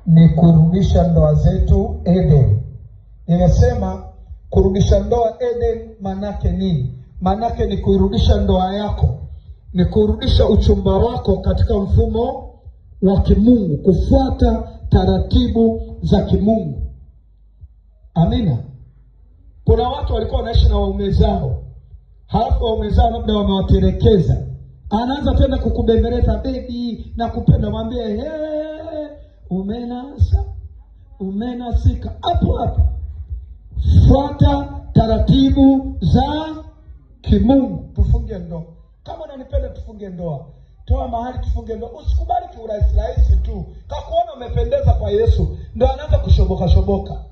ni kurudisha ndoa zetu Eden. Nimesema kurudisha ndoa Eden manake nini? Manake ni kuirudisha ndoa yako, ni kurudisha uchumba wako katika mfumo wa kimungu, kufuata taratibu za kimungu. Amina. Kuna watu walikuwa wanaishi na waume zao, halafu waume zao labda wamewatelekeza. Anaanza tena kukubembeleza, baby na kupenda, mwambie umenasika hapo hapo. Fuata taratibu za kimungu. Tufunge ndoa. Kama unanipenda tufunge ndoa. Toa mahali tufunge ndoa. Usikubali kiurahisi tu. Kakuona umependeza kwa Yesu, ndio anaanza kushoboka.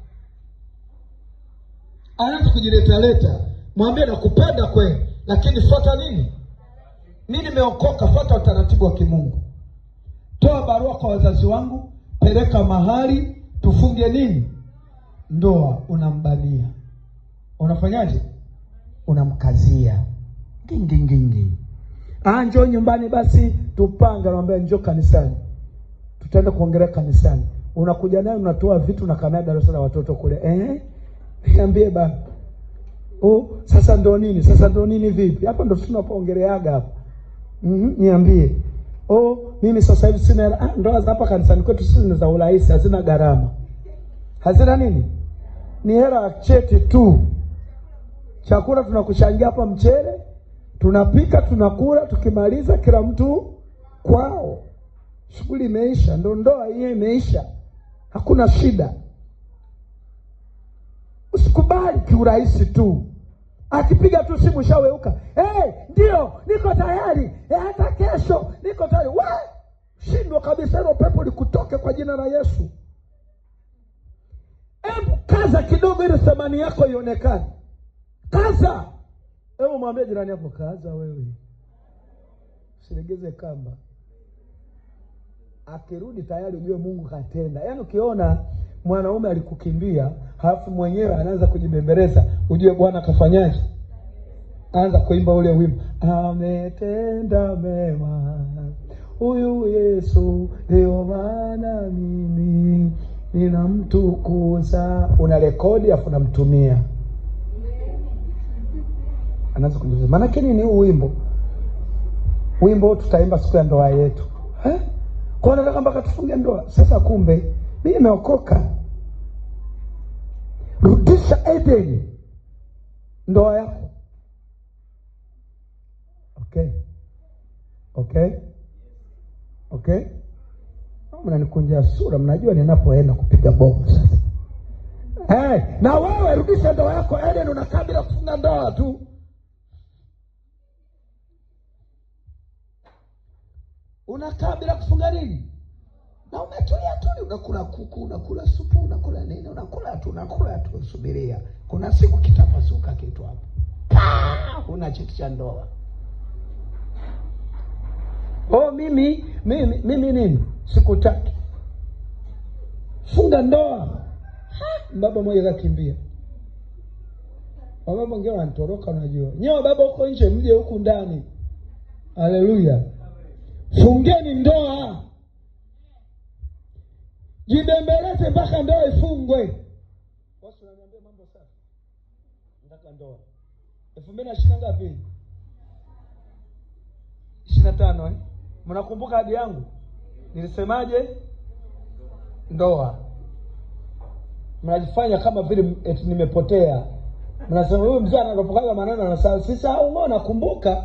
Anaanza kujileta. Mwambie nakupenda kweli, lakini fuata nini? Mimi nimeokoka, fuata utaratibu wa kimungu. Toa barua kwa wazazi wangu, peleka mahali tufunge nini? Ndoa. Unambania. Unafanyaje? Unamkazia. Gingi. Njoo nyumbani basi tupanga, naomba njoo kanisani. Tutaenda kuongelea kanisani. Unakuja naye unatoa vitu na kanada darasa la watoto kule. Niambie baba. Sasa ndo nini? Sasa ndo nini vipi? Hapa ndo tunapoongeleaga hapa. Niambie. Mimi sasa hivi sina ndoa hapa kanisani kwetu, sisi za urahisi, hazina gharama. Hazina nini? Ni hela ya cheti tu. Chakula tunakushangia hapa, mchele, tunapika, tunakula, tukimaliza kila mtu kwao. Shughuli imeisha, ndo ndoa hiyo imeisha. Hakuna shida. Usikubali kiurahisi tu. Akipiga tu simu shaweuka. Ndio, niko tayari. Hata kesho niko tayari. Shindwa kabisa, hilo pepo likutoke kwa jina la Yesu. Kaza kidogo ili thamani yako ionekane. Kaza. Mwambie jirani hapo, kaza wewe. Usilegeze kamba. Akirudi tayari ujue Mungu katenda. Yaani ukiona mwanaume alikukimbia, halafu mwenyewe anaanza kujibembeleza, ujue Bwana kafanyaje? Anza kuimba ule wimbo, ametenda mema huyu Yesu, ndio maana mimi ninamtukuza. Una rekodi afu namtumia. Anaanza kujiuliza, maana nini huu wimbo? Wimbo tutaimba siku ya ndoa yetu. Kwa nini nataka tufunge ndoa? Sasa kumbe mimi nimeokoka. Rudisha Eden ndoa yako. Okay. Mnanikunja sura, mnajua ninapoenda kupiga bomu sasa. Na wewe rudisha ndoa yako Eden, unakaa bila kufunga ndoa tu. Unakaa bila kufunga nini? Na umetulia tu, unakula kuku, unakula supu, unakula nini, unakula tu, subiria. Kuna siku kitapasuka kitu hapo. Una cheti cha ndoa. Mimi nini? Sikutaki. Funga ndoa. Baba mmoja kakimbia. Baba mwingine anatoroka, unajua. Nyoa baba huko nje, mje huku ndani. Haleluya. Fungeni ndoa. Jibembeleze mpaka ndoa ifungwe. Watu wananiambia mambo safi. Nataka ndoa. 2020 ngapi? 25 Mnakumbuka hadi yangu? Nilisemaje? Ndoa. Mnajifanya kama vile eti nimepotea. Mnasema huyu mzee anapokaga maneno anasahau. Sisi hao umeona, nakumbuka.